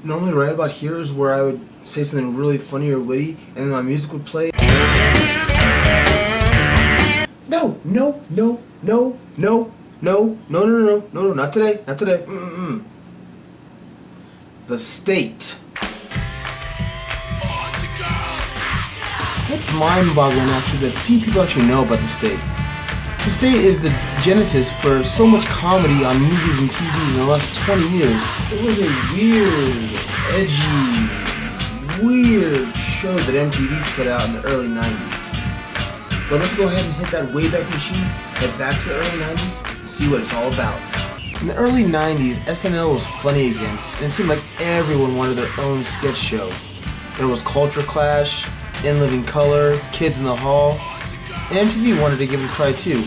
normally right about here is where I would say something really funny or witty, and then my music would play. No, no, no, no, no, no, no, no, no, no, no, not today, not today. The State. It's mind-boggling actually that few people actually know about The State. The State is the genesis for so much comedy on movies and TVs in the last 20 years. It was a weird, edgy, weird show that MTV put out in the early 90s. But let's go ahead and hit that Wayback Machine, head back to the early 90s, and see what it's all about. In the early 90s, SNL was funny again, and it seemed like everyone wanted their own sketch show. There was Culture Clash, In Living Color, Kids in the Hall, and MTV wanted to give it a try too.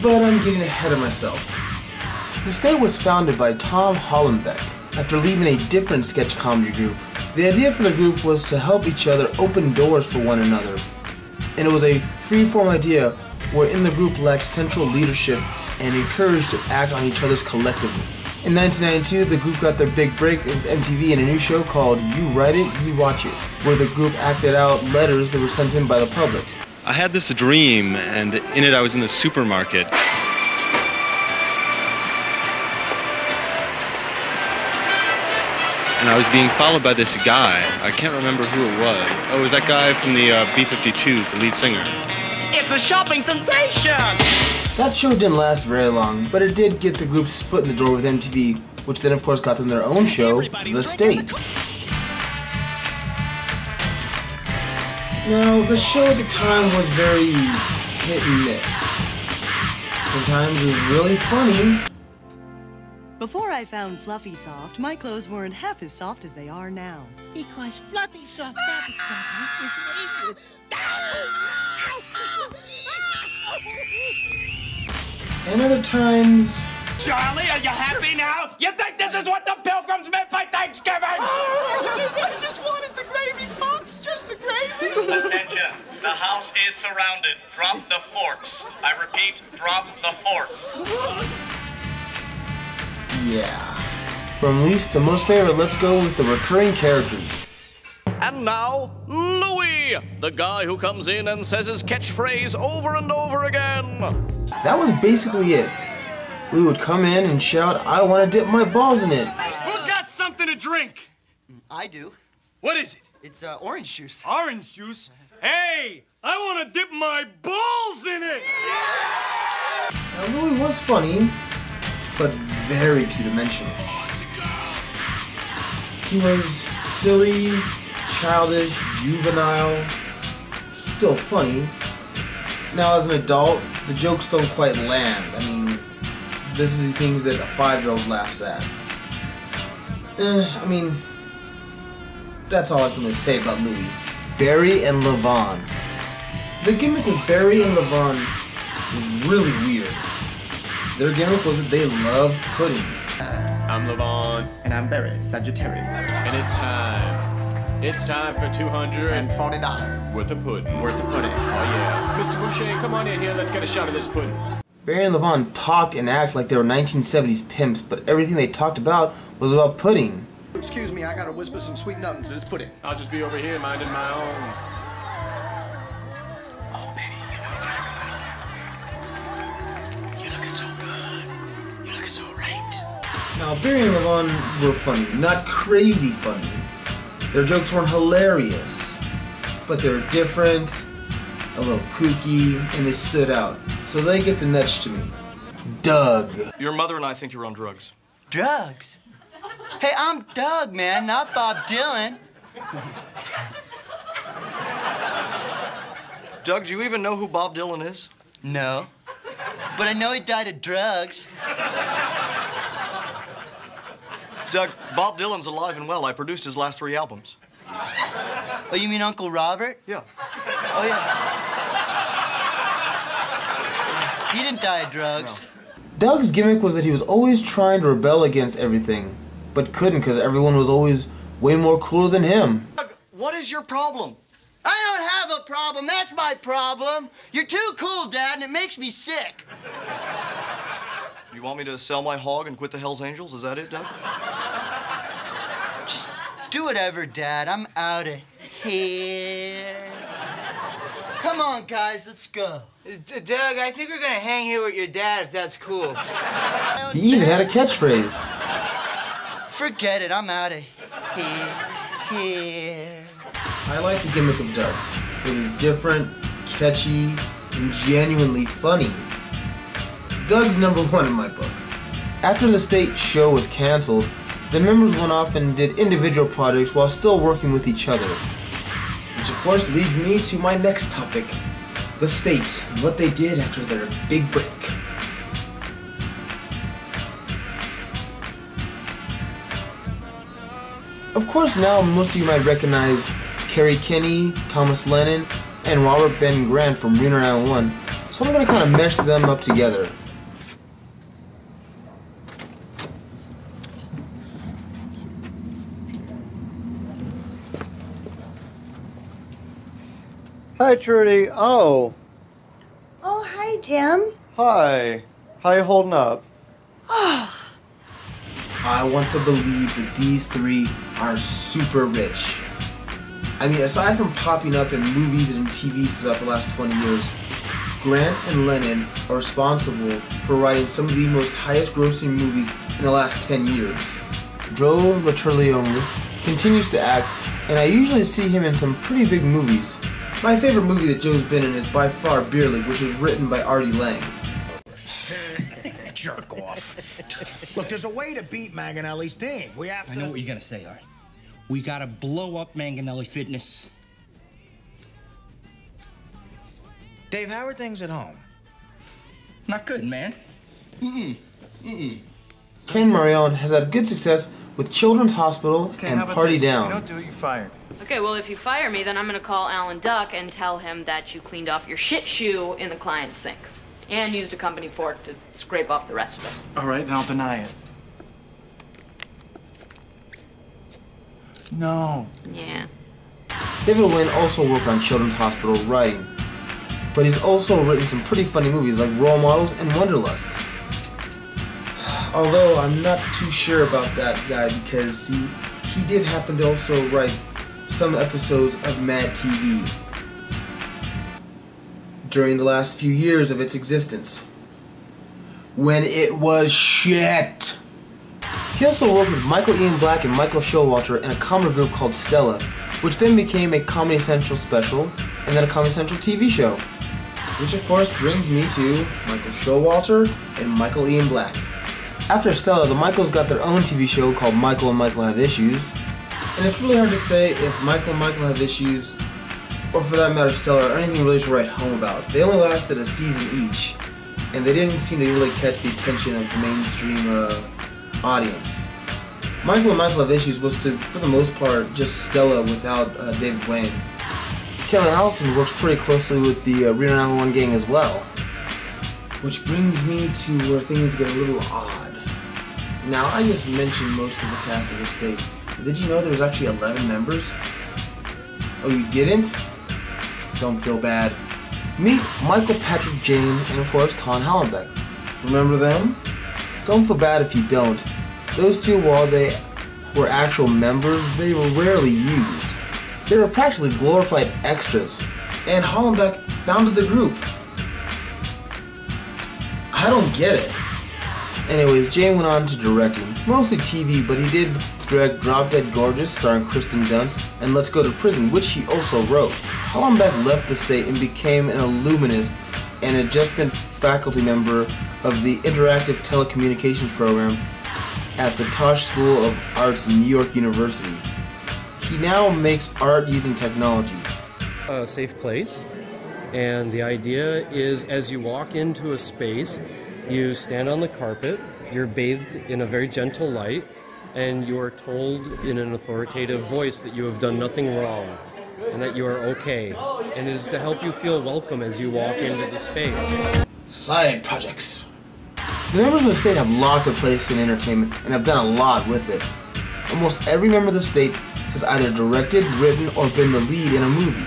But I'm getting ahead of myself. The State was founded by Tom Hollenbeck after leaving a different sketch comedy group. The idea for the group was to help each other open doors for one another. And it was a free-form idea wherein the group lacked central leadership and encouraged to act on each other's collectively. In 1992, the group got their big break with MTV in a new show called You Write It, You Watch It, where the group acted out letters that were sent in by the public. I had this dream, and in it I was in the supermarket. And I was being followed by this guy. I can't remember who it was. Oh, it was that guy from the B-52s, the lead singer. It's a shopping sensation! That show didn't last very long, but it did get the group's foot in the door with MTV, which then of course got them their own show, The State. Now, the show at the time was very hit and miss. Sometimes it was really funny. Before I found Fluffy Soft, my clothes weren't half as soft as they are now. Because Fluffy Soft Fabric Softener is made with... And other times... Charlie, are you happy now? You think this is what the Pilgrims meant by Thanksgiving? I just wanted the gravy, Pops, just the gravy. Attention, the house is surrounded. Drop the forks. I repeat, drop the forks. Yeah. From least to most favorite, let's go with the recurring characters. And now, Louie, the guy who comes in and says his catchphrase over and over again. That was basically it. We would come in and shout, "I want to dip my balls in it." Who's got something to drink? I do. What is it? It's orange juice. Orange juice? Hey, I want to dip my balls in it! Now, Louie was funny, but very two-dimensional. He was silly, childish, juvenile, still funny. Now, as an adult, the jokes don't quite land. I mean, this is the things that a 5-year-old laughs at. I mean, that's all I can really say about Louie. Barry and Levon. The gimmick with Barry and Levon was really weird. Their gimmick was that they loved pudding. I'm Levon. And I'm Barry, Sagittarius. And it's time. It's time for $240 Worth of pudding. of pudding. Oh yeah. Mr. Boucher, come on in here. Let's get a shot of this pudding. Barry and Levon talked and acted like they were 1970s pimps, but everything they talked about was about pudding. Excuse me, I gotta whisper some sweet nothings to this pudding. I'll just be over here minding my own. Oh, baby, you know you gotta go in. You're looking so good. You're looking so right. Now, Barry and Levon were funny, not crazy funny. Their jokes weren't hilarious, but they were different, a little kooky, and they stood out. So they get the next to me. Doug. Your mother and I think you're on drugs. Drugs? Hey, I'm Doug, man, not Bob Dylan. Doug, do you even know who Bob Dylan is? No. But I know he died of drugs. Doug, Bob Dylan's alive and well. I produced his last 3 albums. Oh, you mean Uncle Robert? Yeah. Oh, yeah. He didn't die of drugs. No. Doug's gimmick was that he was always trying to rebel against everything, but couldn't because everyone was always way more cooler than him. Doug, what is your problem? I don't have a problem. That's my problem. You're too cool, Dad, and it makes me sick. You want me to sell my hog and quit the Hells Angels? Is that it, Doug? Do whatever, Dad. I'm out of here. Come on, guys, let's go. Doug, I think we're gonna hang here with your dad if that's cool. He even had a catchphrase. Forget it, I'm out of here. I like the gimmick of Doug. It was different, catchy, and genuinely funny. Doug's #1 in my book. After the state show was canceled, the members went off and did individual projects while still working with each other. Which of course leads me to my next topic, the state, and what they did after their big break. Of course now most of you might recognize Kerry Kenny, Thomas Lennon, and Robert Ben Grant from Reno 911, so I'm going to kind of mesh them up together. Hi, Trudy. Oh, hi, Jim. hi. How you holding up? I want to believe that these three are super rich. I mean, aside from popping up in movies and in TVs throughout the last 20 years, Grant and Lennon are responsible for writing some of the most highest grossing movies in the last 10 years. Joe Laterlione continues to act, and I usually see him in some pretty big movies. My favorite movie that Joe's been in is by far Beer League, which was written by Artie Lang. Jerk off. Look, there's a way to beat Manganelli's team. We have to... I know what you're gonna say, Art. We gotta blow up Manganelli Fitness. Dave, how are things at home? Not good, man. Ken Marion has had good success with Children's Hospital and Party Down. If you don't do it, you're fired. Okay, well, if you fire me, then I'm gonna call Alan Duck and tell him that you cleaned off your shit shoe in the client's sink. And used a company fork to scrape off the rest of it. All right, then I'll deny it. No. Yeah. David Wayne also worked on Children's Hospital writing, but he's also written some pretty funny movies like Role Models and Wonderlust. Although I'm not too sure about that guy because he did happen to also write some episodes of Mad TV during the last few years of its existence, when it was shit. He also worked with Michael Ian Black and Michael Showalter in a comedy group called Stella, which then became a Comedy Central special and then a Comedy Central TV show. Which of course brings me to Michael Showalter and Michael Ian Black. After Stella, the Michaels got their own TV show called Michael and Michael Have Issues, and it's really hard to say if Michael and Michael Have Issues, or for that matter Stella, or anything really to write home about. They only lasted a season each, and they didn't seem to really catch the attention of the mainstream audience. Michael and Michael Have Issues was, for the most part, just Stella without David Wayne. Kevin Allison works pretty closely with the Reno 911 gang as well. Which brings me to where things get a little odd. Now, I just mentioned most of the cast of the state. Did you know there was actually 11 members? Oh, you didn't? Don't feel bad. Meet Michael Patrick Jane and of course Ton Hallenbeck. Remember them? Don't feel bad if you don't. Those two, while they were actual members, they were rarely used. They were practically glorified extras, and Hallenbeck founded the group. I don't get it. Anyways, Jane went on to directing, mostly TV, but he did direct Drop Dead Gorgeous, starring Kristen Dunst, and Let's Go to Prison, which he also wrote. Hallenbeck left the state and became an alumnus and had just been faculty member of the Interactive Telecommunications program at the Tosh School of Arts in New York University. He now makes art using technology. A safe place, and the idea is as you walk into a space, you stand on the carpet, you're bathed in a very gentle light, and you are told in an authoritative voice that you have done nothing wrong and that you are okay, and it is to help you feel welcome as you walk into the space. Side projects. The members of the state have lots of place in entertainment and have done a lot with it. Almost every member of the state has either directed, written, or been the lead in a movie.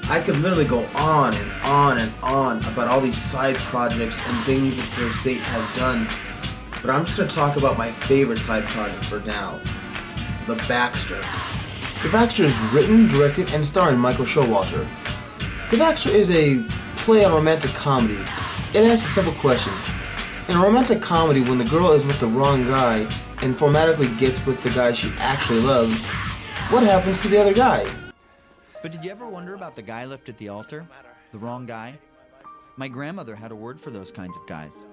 I could literally go on and on and on about all these side projects and things that the state have done, but I'm just going to talk about my favorite side project for now. The Baxter. The Baxter is written, directed, and starring Michael Showalter. The Baxter is a play on romantic comedies. It asks a simple question. In a romantic comedy, when the girl is with the wrong guy and formatically gets with the guy she actually loves, what happens to the other guy? But did you ever wonder about the guy left at the altar? The wrong guy? My grandmother had a word for those kinds of guys.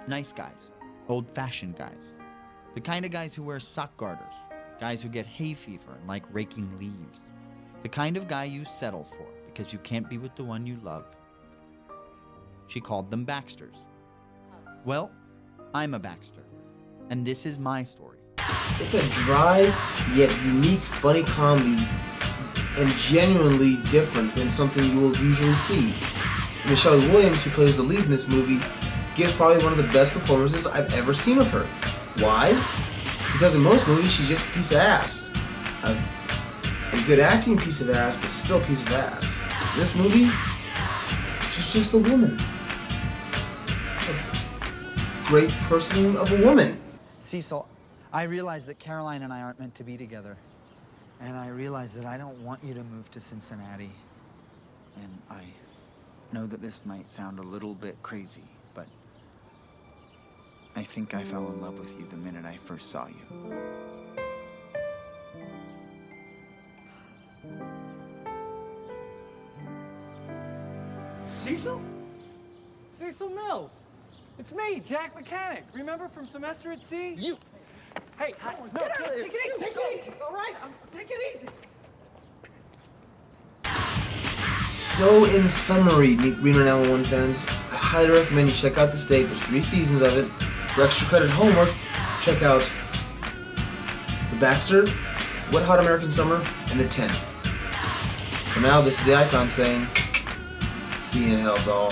Nice guys. Old-fashioned guys. The kind of guys who wear sock garters. Guys who get hay fever and like raking leaves. The kind of guy you settle for because you can't be with the one you love. She called them Baxters. Well, I'm a Baxter. And this is my story. It's a dry, yet unique, funny comedy, and genuinely different than something you will usually see. Michelle Williams, who plays the lead in this movie, gives probably one of the best performances I've ever seen of her. Why? Because in most movies, she's just a piece of ass. A good acting piece of ass, but still a piece of ass. In this movie, she's just a woman. A great person of a woman. Cecil, I realize that Caroline and I aren't meant to be together. And I realize that I don't want you to move to Cincinnati. And I know that this might sound a little bit crazy, but I think I fell in love with you the minute I first saw you. Cecil? Cecil Mills. It's me, Jack Mechanic. Remember from Semester at Sea? You. Hey, no, take it easy. Take it easy. All right, take it easy. So, in summary, Reno 911 fans, I highly recommend you check out The State. There's 3 seasons of it. For extra credit homework, check out The Baxter, Wet Hot American Summer, and The 10. For now, this is the Icon saying, see you in hell, doll.